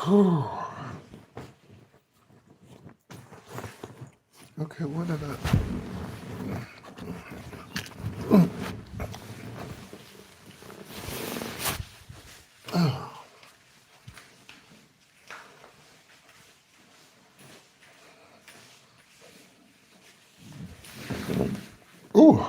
Okay, what did I? Ooh.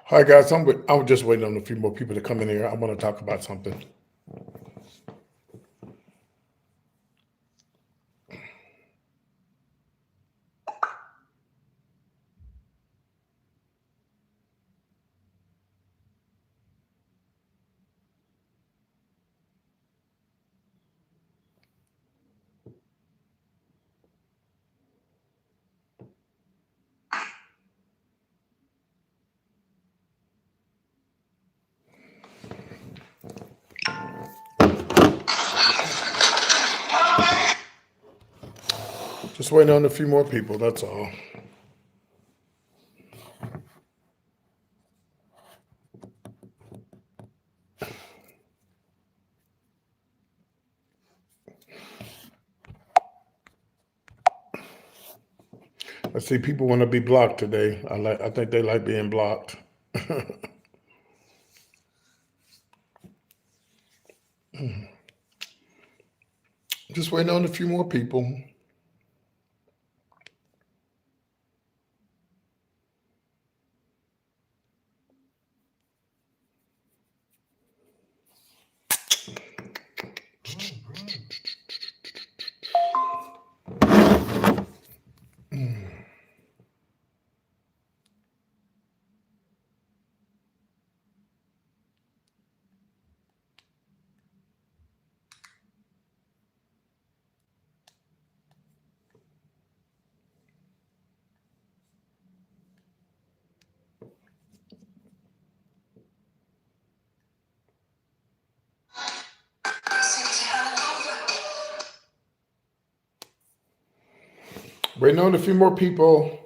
Hi guys, I'm just waiting on a few more people to come in here. I want to talk about something. Just waiting on a few more people. That's all. I see people want to be blocked today. I think they like being blocked. Just waiting on a few more people. Waiting on a few more people.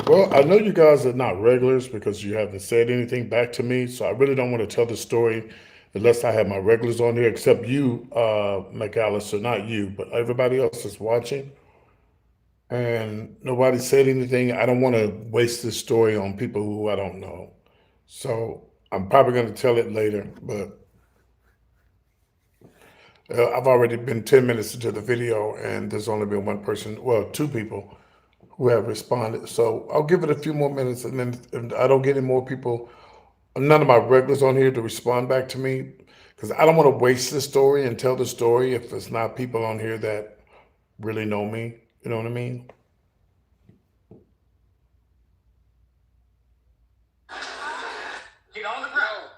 Well, I know you guys are not regulars because you haven't said anything back to me, so I really don't want to tell the story unless I have my regulars on here, except you, McAllister, not you, but everybody else is watching. And nobody said anything. I don't want to waste this story on people who I don't know. So I'm probably going to tell it later, but I've already been 10 minutes into the video, and there's only been one person, well, two people who have responded. So I'll give it a few more minutes, and then if I don't get any more people, none of my regulars on here to respond back to me, because I don't want to waste the story and tell the story if it's not people on here that really know me. You know what I mean? Get on the ground.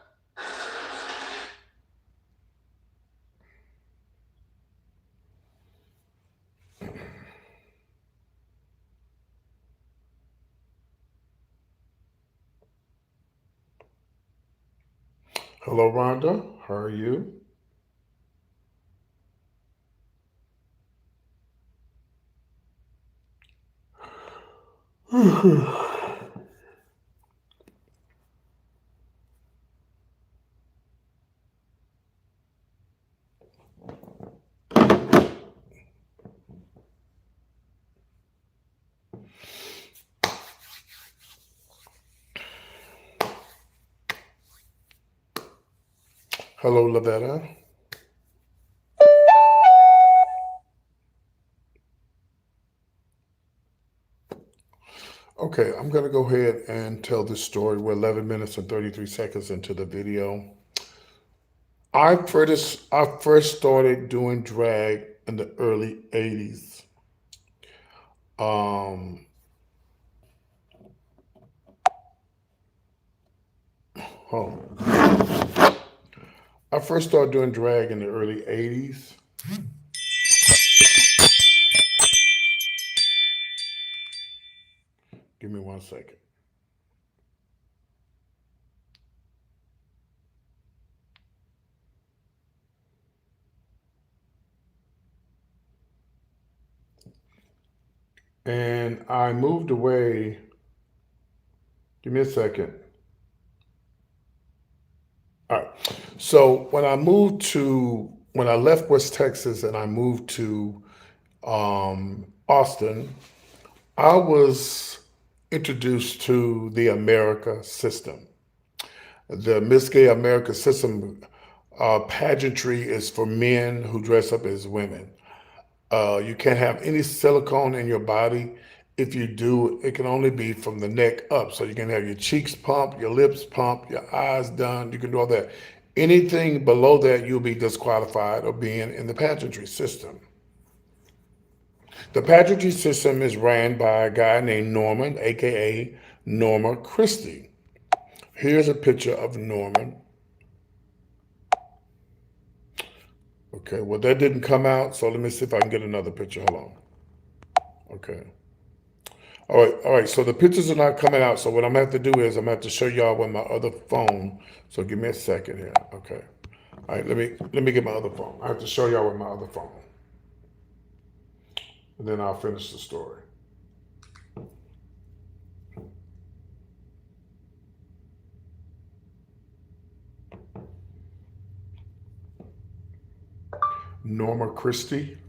Hello, Rhonda. How are you? Hello, Lavetta. Okay, I'm going to go ahead and tell this story. We're 11 minutes and 33 seconds into the video. I first started doing drag in the early 80s. Um, oh, I first started doing drag in the early 80s. Give me 1 second. And I moved away. Give me a second. All right. So when I left West Texas and I moved to Austin, I was introduced to the America system. The Miss Gay America system, pageantry is for men who dress up as women. You can't have any silicone in your body. If you do, it can only be from the neck up. So you can have your cheeks pumped, your lips pumped, your eyes done. You can do all that. Anything below that, you'll be disqualified of being in the pageantry system. The pageantry system is ran by a guy named Norman, aka Norma Christie. Here's a picture of Norman. Okay, well, that didn't come out, so let me see if I can get another picture. Hold on. Okay. All right, so the pictures are not coming out, so what I'm gonna have to do is I'm gonna have to show y'all with my other phone. So give me a second here. Okay. All right, let me get my other phone. I have to show y'all with my other phone. And then I'll finish the story. Norma Christie.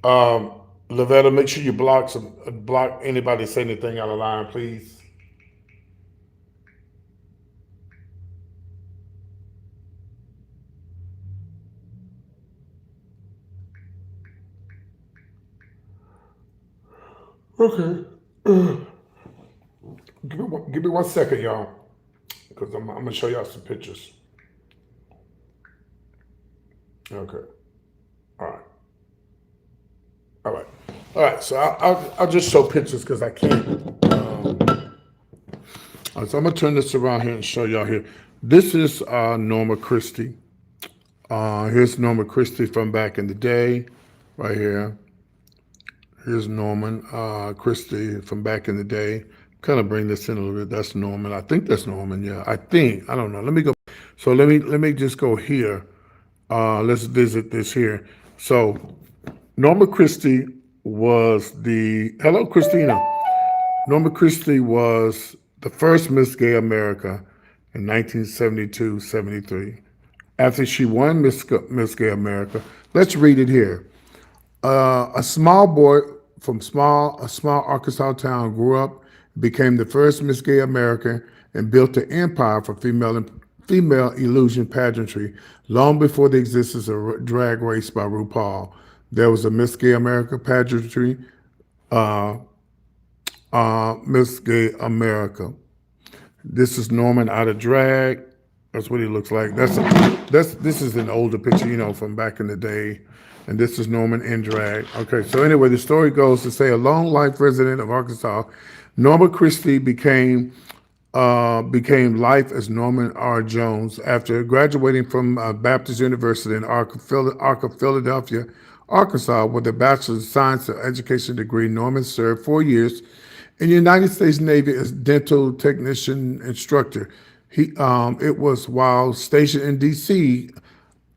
Um, Lavetta, make sure you block anybody say anything out of line, please. Okay. Give me 1 second, y'all, because I'm gonna show y'all some pictures. Okay. All right. All right. All right. So I'll just show pictures because I can't. All right, so I'm gonna turn this around here and show y'all here. This is Norma Christie. Here's Norma Christie from back in the day, right here. Here's Norman Christie from back in the day. Kind of bring this in a little bit. That's Norman. I think that's Norman. Yeah, I think. I don't know. Let me go. So let me just go here. Let's visit this here. So Norma Christie was the hello Christina. Norma Christie was the first Miss Gay America in 1972-73. After she won Miss Gay America, let's read it here. A small boy from a small Arkansas town grew up became the first Miss Gay America, and built an empire for female illusion pageantry long before the existence of Drag Race by RuPaul. There was a Miss Gay America pageantry, uh, Miss Gay America. This is Norman out of drag. That's what he looks like. This is an older picture, from back in the day. And this is Norman in drag. Okay, so anyway, the story goes to say a long life resident of Arkansas, Norma Christie became life as Norman R. Jones after graduating from Baptist University in Arca, Philadelphia, Arkansas, with a Bachelor of Science and Education degree. Norman served 4 years in the United States Navy as dental technician instructor. It was while stationed in D.C.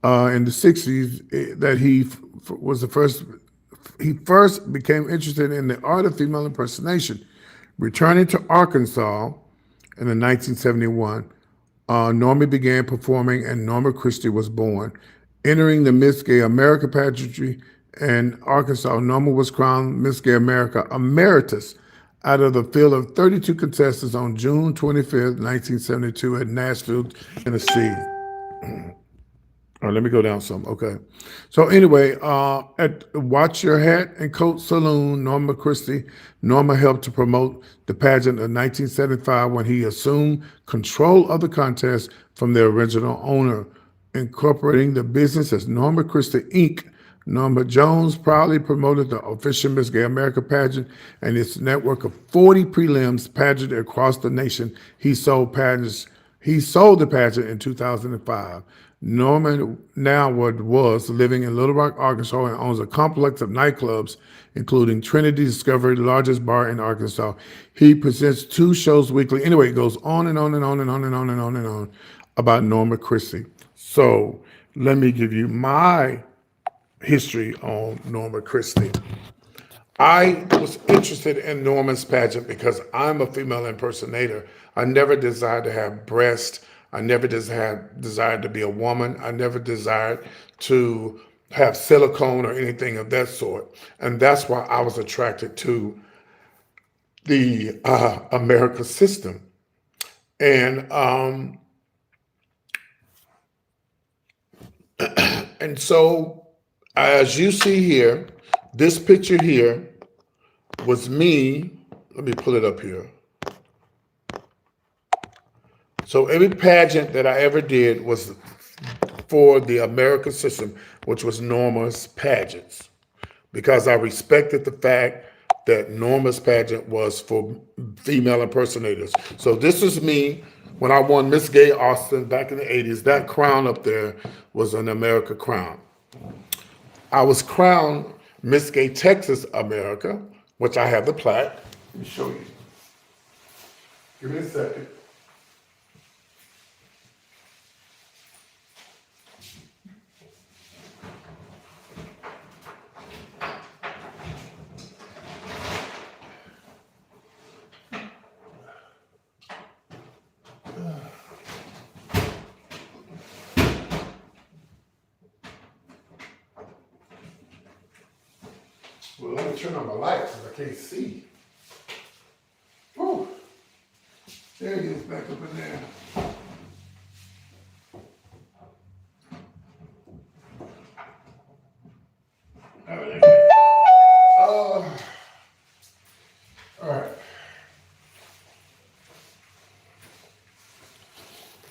In the '60s that was the first. He first became interested in the art of female impersonation. Returning to Arkansas in 1971, Norma began performing, and Norma Christie was born. Entering the Miss Gay America pageantry in Arkansas, Norma was crowned Miss Gay America Emeritus out of the field of 32 contestants on June 25th, 1972 at Nashville, Tennessee. All right, let me go down some. Okay. So anyway, at Watch Your Hat and Coat Saloon, Norma helped to promote the pageant of 1975 when he assumed control of the contest from the original owner, incorporating the business as Norma Christie Inc. Norma Jones proudly promoted the official Miss Gay America pageant and its network of 40 prelims pageant across the nation. He sold the pageant in 2005. Norman now was living in Little Rock, Arkansas, and owns a complex of nightclubs, including Trinity Discovery, the largest bar in Arkansas. He presents 2 shows weekly. Anyway, it goes on and on and on and on and on and on and on about Norma Christie. So let me give you my history on Norma Christie. I was interested in Norman's pageant because I'm a female impersonator. I never desired to have breasts. I never desired to be a woman. I never desired to have silicone or anything of that sort. And that's why I was attracted to the America system. And and so, as you see here, this picture here was me. Let me pull it up here. So every pageant that I ever did was for the American system, which was Norma's pageants, because I respected the fact that Norma's pageant was for female impersonators. So this is me when I won Miss Gay Austin back in the 80s. That crown up there was an America crown. I was crowned Miss Gay Texas America, which I have the plaque. Let me show you. Give me a second. Well, let me turn on my lights because I can't see. Whew. There he is back up in there. All right.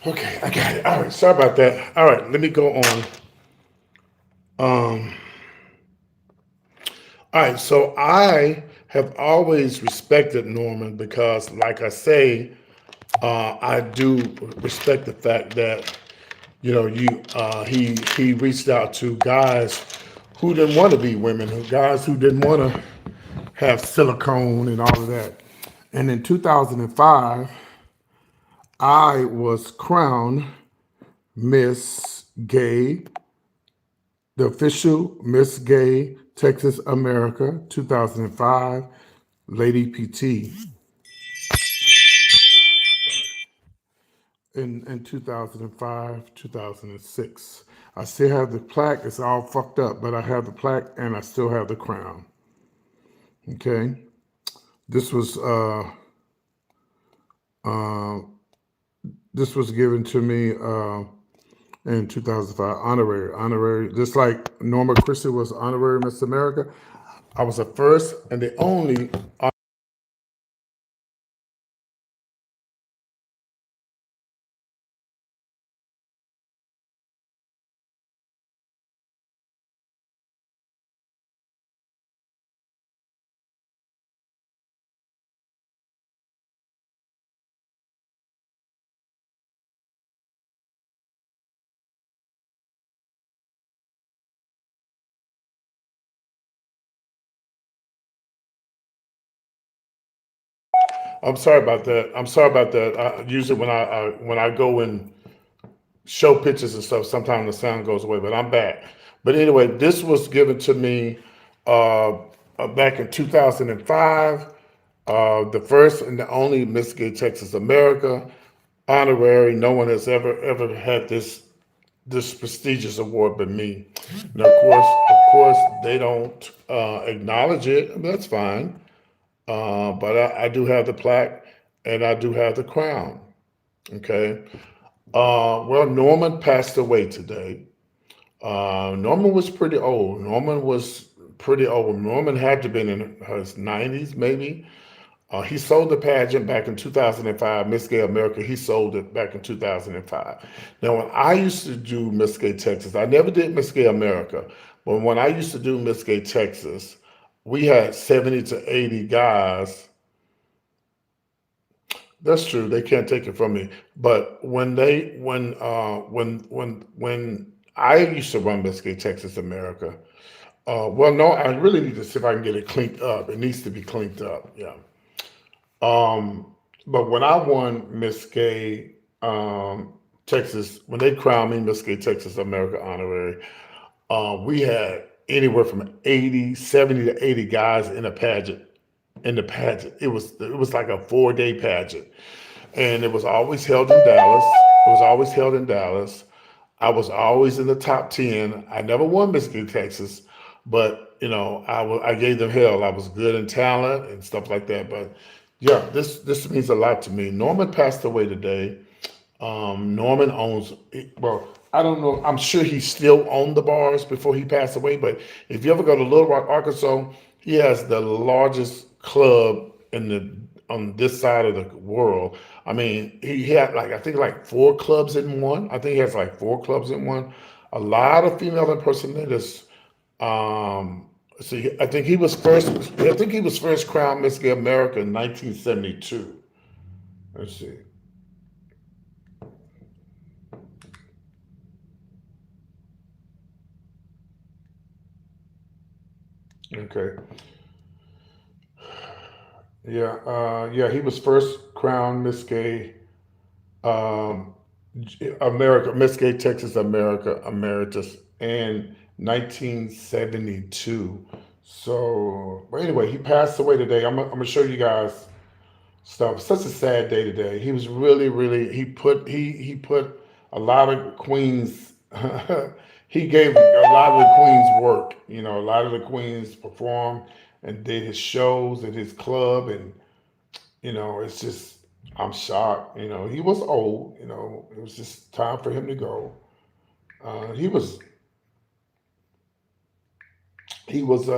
Okay, I got it. All right, sorry about that. All right, let me go on. All right, so I have always respected Norman because, like I say, I do respect the fact that he reached out to guys who didn't want to be women, guys who didn't want to have silicone and all of that. And in 2005, I was crowned Miss Gay, the official Miss Gay Texas America 2005 Lady PT. In 2005, 2006. I still have the plaque. It's all fucked up, but I have the plaque and I still have the crown. Okay. This was Uh, this was given to me in 2005, honorary. Just like Norma Christie was honorary Miss America, I was the first and the only. I'm sorry about that. I'm sorry about that. Usually when I go and show pictures and stuff, sometimes the sound goes away. But I'm back. But anyway, this was given to me uh, back in 2005. The first and the only Miss Gay Texas America honorary. No one has ever had this prestigious award but me. And of course, they don't acknowledge it. That's fine. But I do have the plaque and I do have the crown. Okay. Well, Norman passed away today. Norman was pretty old. Norman was pretty old. Norman had to have been in his 90s, maybe. He sold the pageant back in 2005, Miss Gay America. He sold it back in 2005. Now, when I used to do Miss Gay Texas, I never did Miss Gay America, but when I used to do Miss Gay Texas, we had 70 to 80 guys. That's true. They can't take it from me. But when I used to run Miss Gay Texas America, well, no, I really need to see if I can get it cleaned up. It needs to be cleaned up. Yeah. Um, but when I won Miss Gay Texas, when they crowned me Miss Gay Texas America honorary, we had anywhere from 80, 70 to 80 guys in a pageant. In the pageant, it was like a 4 day pageant, and it was always held in Dallas. It was always held in Dallas. I was always in the top 10. I never won Miss Gay Texas, but I gave them hell. I was good in talent and stuff like that. But yeah, this means a lot to me. Norman passed away today. Norman owns, well, I don't know. I'm sure he still owned the bars before he passed away. But if you ever go to Little Rock, Arkansas, he has the largest club in the on this side of the world. I mean, he had like I think like four clubs in one. I think he has like four clubs in one. A lot of female impersonators. See, I think he was first. I think he was first crowned Miss Gay America in 1972. Let's see. Okay. Yeah, yeah, he was first crowned Miss Gay, um, America, Miss Gay Texas America Emeritus in 1972. So, but anyway, he passed away today. I'm gonna show you guys stuff. Such a sad day today. He was really he put a lot of queens. He gave a lot of the queens work. A lot of the queens performed and did his shows at his club, and it's just I'm shocked. He was old. It was just time for him to go. He was hold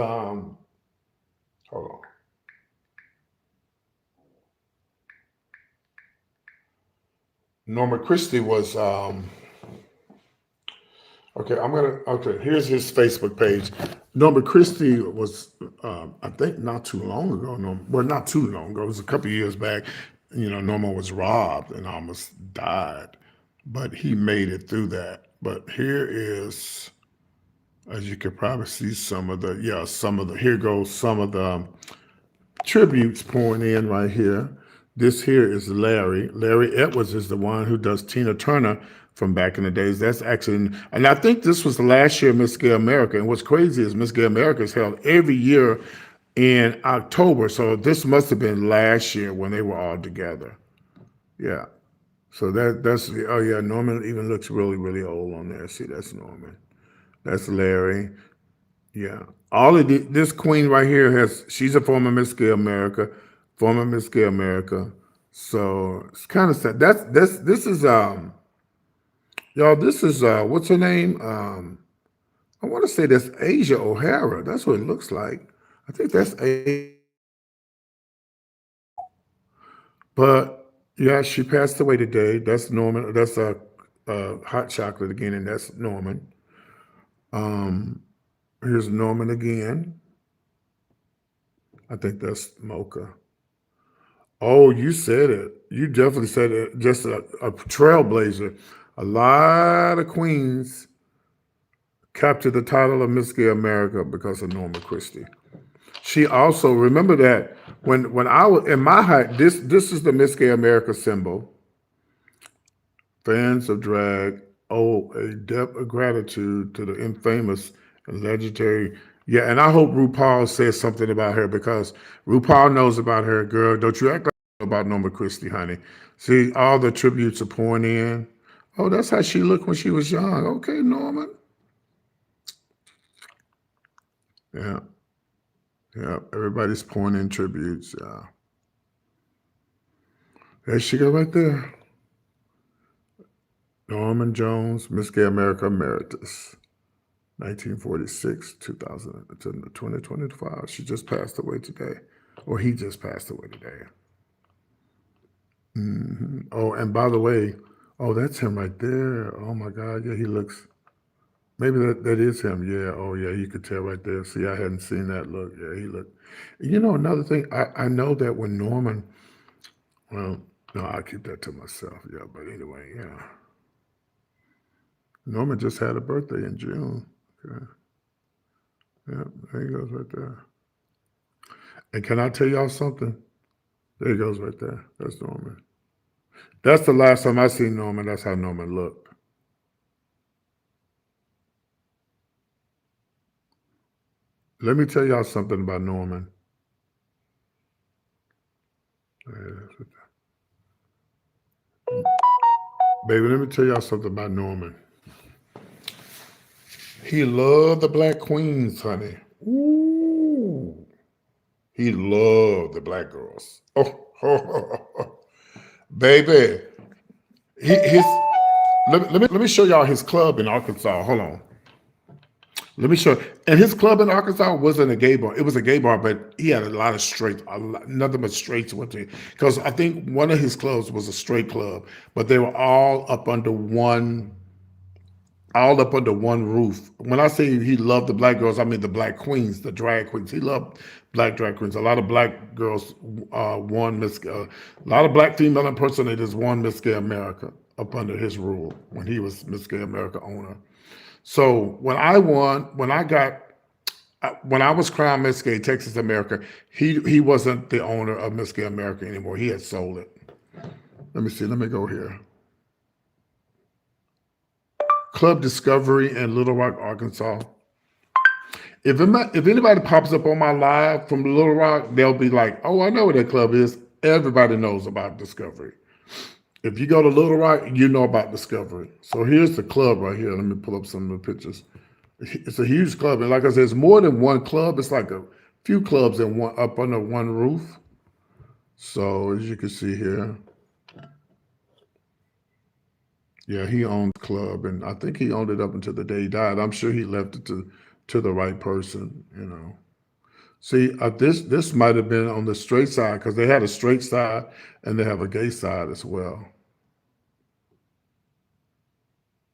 on. Norma Christie was okay. Okay. Here's his Facebook page. Norma Christie was I think not too long ago. No, well, not too long ago. It was a couple of years back. Norma was robbed and almost died, but he made it through that. But here is, as you can probably see, here goes some of the tributes pouring in right here. This here is Larry. Larry Edwards is the one who does Tina Turner from back in the days. That's actually, and I think this was last year Miss Gay America. And what's crazy is Miss Gay America is held every year in October. So this must have been last year when they were all together. Yeah. So that's oh yeah, Norman even looks really old on there. See, that's Norman. That's Larry. Yeah. This queen right here she's a former Miss Gay America, former Miss Gay America. So it's kind of sad. This is y'all. This is what's her name? I want to say that's Asia O'Hara. That's what it looks like. I think that's but yeah, she passed away today. That's Norman. That's hot chocolate again, and that's Norman. Um, Here's Norman again. I think that's Mocha. Oh, you said it. You definitely said it. Just a trailblazer. A lot of queens captured the title of Miss Gay America because of Norma Christie. She also remember that when I was in my height, this is the Miss Gay America symbol. Fans of drag owe a debt of gratitude to the infamous and legendary. Yeah, and I hope RuPaul says something about her because RuPaul knows about her, girl. Don't you act like you know about Norma Christie, honey. See, all the tributes are pouring in. Oh, that's how she looked when she was young. Okay, Norman. Yeah, yeah. Everybody's pouring in tributes. There she go right there. Norman Jones, Miss Gay America Emeritus. 1946, 2000 to 2025. She just passed away today, or he just passed away today. Oh, and by the way, oh, that's him right there. Oh my God, yeah, he looks. Maybe that is him. Yeah. Oh yeah, you could tell right there. See, I hadn't seen that look. Yeah, he looked. You know, another thing, I know that when Norman, well, no, I keep that to myself. Yeah, but anyway, yeah, Norman just had a birthday in June. Okay. Yeah, there he goes right there. And can I tell y'all something? There he goes right there. That's Norman. That's the last time I seen Norman. That's how Norman looked. Let me tell y'all something about Norman. Baby, let me tell y'all something about Norman. He loved the black queens, honey. Ooh. He loved the black girls. Oh, baby. His let me show y'all his club in Arkansas. Hold on. Let me show. And his club in Arkansas wasn't a gay bar. It was a gay bar, but he had a lot of straight, nothing but straights went to. Because I think one of his clubs was a straight club, but they were all up under one roof. When I say he loved the black girls, I mean the black queens, the drag queens. He loved black drag queens. A lot of black girls won Miss. A lot of black female impersonators won Miss Gay America up under his rule when he was Miss Gay America owner. So when I won, when I was crowned Miss Gay Texas America, he wasn't the owner of Miss Gay America anymore. He had sold it. Let me see. Let me go here. Club Discovery in Little Rock, Arkansas. If anybody pops up on my live from Little Rock, they'll be like, "Oh, I know what that club is." Everybody knows about Discovery. If you go to Little Rock, you know about Discovery. So here's the club right here. Let me pull up some of the pictures. It's a huge club, and like I said, it's more than one club. It's like a few clubs in one up under one roof. So as you can see here, yeah, he owned the club, and I think he owned it up until the day he died. I'm sure he left it to the right person, you know. See, this might have been on the straight side because they had a straight side and they have a gay side as well.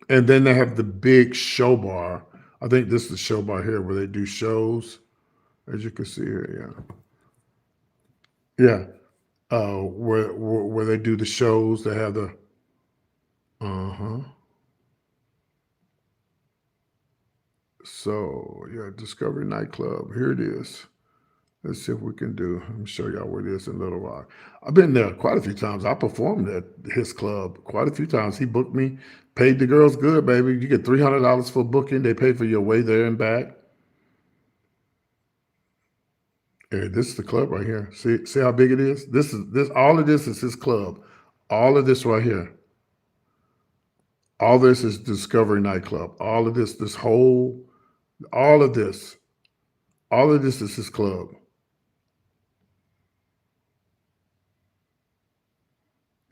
And then they have the big show bar. I think this is the show bar here where they do shows, as you can see here. Yeah, where they do the shows. They have the uh-huh. So yeah, Discovery Nightclub. Here it is. Let's see if we can do. Let me show y'all where it is in Little Rock. I've been there quite a few times. I performed at his club quite a few times. He booked me, paid the girls good, baby. You get $300 for booking. They pay for your way there and back. Hey, this is the club right here. See how big it is? This all of this is his club. All of this right here. All this is Discovery Nightclub. All of this whole, all of this, all of this is his club.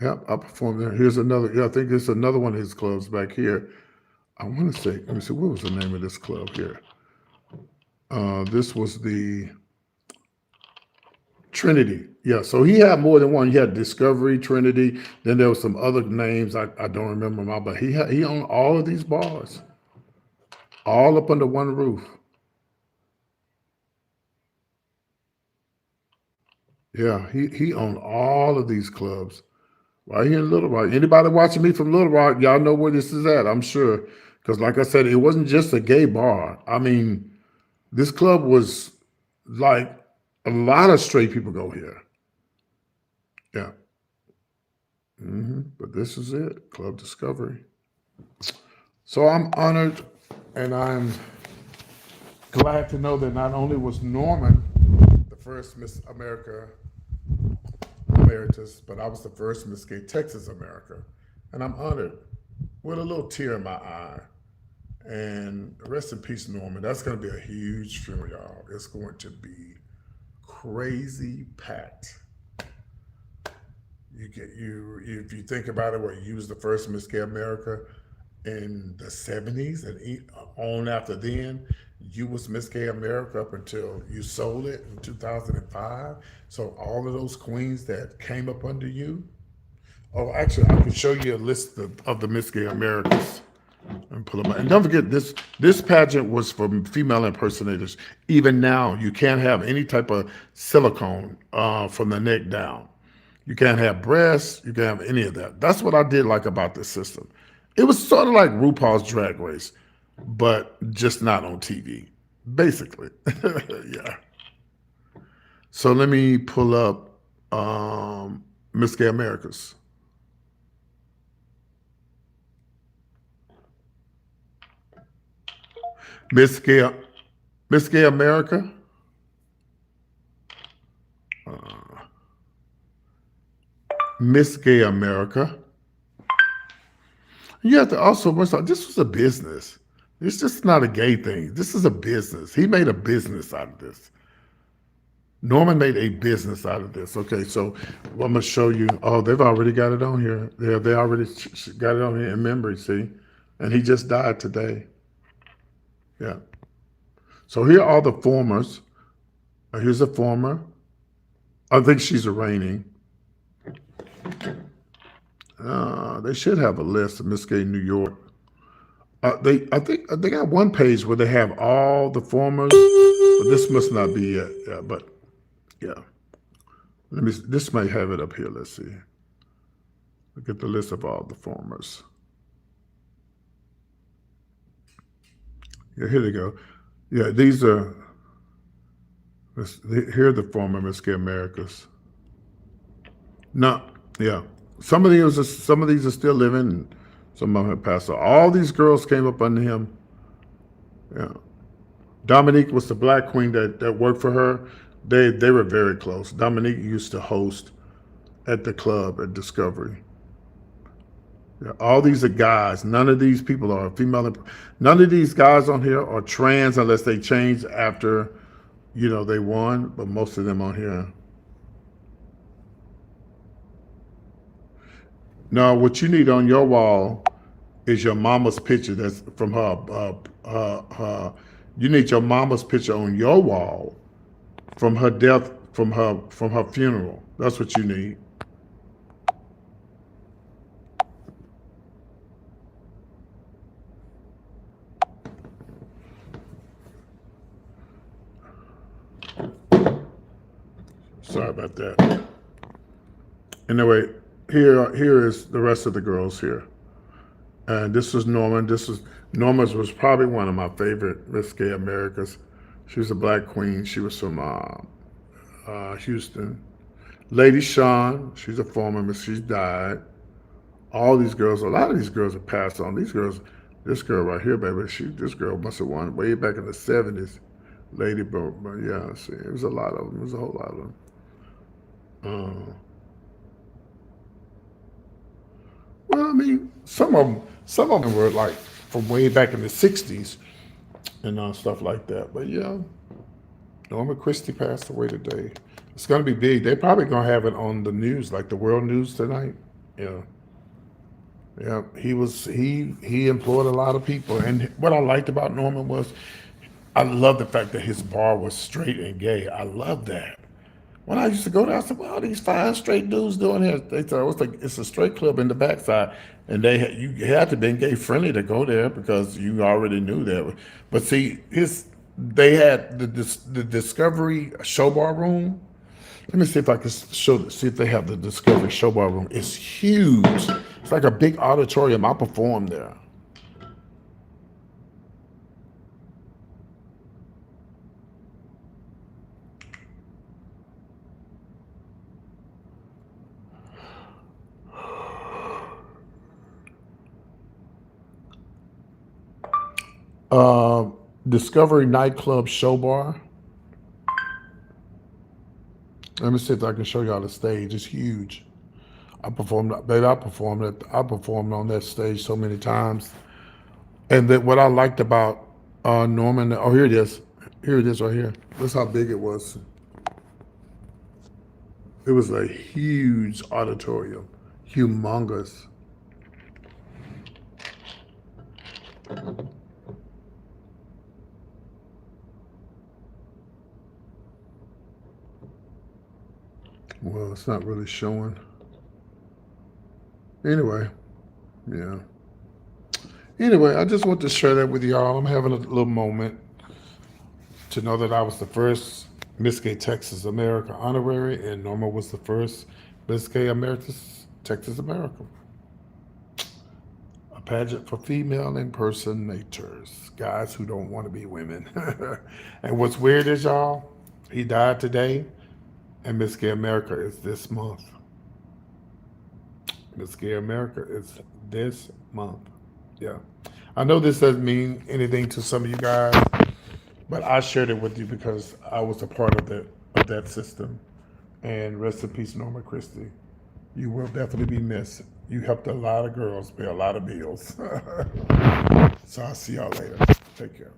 Yep, I performed there. Here's another. Yeah, I think there's another one of his clubs back here. I want to say. Let me see. What was the name of this club here? This was the Trinity. Yeah, so he had more than one. He had Discovery, Trinity. Then there was some other names I don't remember them all, but he owned all of these bars, all up under one roof. Yeah, he owned all of these clubs right here in Little Rock. Anybody watching me from Little Rock, y'all know where this is at, I'm sure. Because like I said, it wasn't just a gay bar. I mean, this club was like a lot of straight people go here. Yeah. But this is it, Club Discovery. So I'm honored and I'm glad to know that not only was Norman the first Miss America Emeritus, but I was the first Miss Gay Texas America. And I'm honored with a little tear in my eye. And rest in peace, Norman. That's going to be a huge funeral, y'all. It's going to be crazy packed. You if you think about it, where you was the first Miss Gay America in the '70s and on after then, you was Miss Gay America up until you sold it in 2005. So all of those queens that came up under you. Oh, actually, I can show you a list of the Miss Gay Americas and pull them out. And don't forget, this pageant was for female impersonators. Even now, you can't have any type of silicone from the neck down. You can't have breasts. You can't have any of that. That's what I did like about this system. It was sort of like RuPaul's Drag Race, but just not on TV, basically. Yeah. So let me pull up Miss Gay Americas. Miss Gay, Miss Gay America. Miss Gay America. You have to also realize this was a business. It's just not a gay thing. This is a business. He made a business out of this. Norman made a business out of this. Okay, so I'm gonna show you. Oh, they've already got it on here. They already got it on here in memory. See, and he just died today. Yeah. So here are the formers. Here's a former. I think she's a reigning. They should have a list of Miss Gay New York. I think they got one page where they have all the formers, but this must not be it. Yeah, but yeah. Let me. This might have it up here. Let's see. Look at the list of all the formers. Yeah, here they go. Yeah, these are. Here are the former Miss Gay Americas. No, yeah. Some of these are still living. Some of them have passed. So all these girls came up under him. Yeah. Dominique was the black queen that worked for her. They were very close. Dominique used to host at the club at Discovery. Yeah, all these are guys. None of these people are female. None of these guys on here are trans unless they changed after, they won. But most of them on here. Now, what you need on your wall is your mama's picture. That's from her. You need your mama's picture on your wall from her death, from her funeral. That's what you need. Sorry about that. Anyway, here is the rest of the girls here. And this was Norman. Norma's was probably one of my favorite Miss Gay Americas. She was a black queen. She was from Houston. Lady Shawn, she's a former Miss. She's died. All these girls, a lot of these girls have passed on. These girls, this girl right here, baby, this girl must have won way back in the '70s. Lady, but yeah, see, it was a lot of them. It was a whole lot of them. Well, I mean, some of them were like from way back in the '60s and stuff like that. But yeah, Norma Christie passed away today. It's gonna be big. They're probably gonna have it on the news, like the world news tonight. Yeah. Yeah, he employed a lot of people, and what I liked about Norman was, I love the fact that his bar was straight and gay. I love that. When I used to go there, I said, "Well, all these fine straight dudes doing here." They said, "Oh, it's a straight club in the backside," and you had to be gay friendly to go there because you already knew that. But see, they had the Discovery Show Bar room. Let me see if I can see if they have the Discovery Show Bar room. It's huge. It's like a big auditorium. I performed there. Uh, Discovery Nightclub Show Bar. Let me see if I can show y'all the stage. It's huge. I performed, baby. I performed on that stage so many times. And then what I liked about Norman. Oh, here it is. Here it is right here. That's how big it was. It was a huge auditorium, humongous. Well, it's not really showing. Anyway, yeah. Anyway, I just want to share that with y'all. I'm having a little moment to know that I was the first Miss Gay Texas America honorary, and Norma was the first Miss Gay Emeritus Texas America. A pageant for female impersonators, guys who don't want to be women. And what's weird is, y'all, he died today, and Miss Gay America is this month. Miss Gay America is this month. Yeah. I know this doesn't mean anything to some of you guys, but I shared it with you because I was a part of that system. And rest in peace, Norma Christie. You will definitely be missed. You helped a lot of girls pay a lot of bills. So I'll see y'all later. Take care.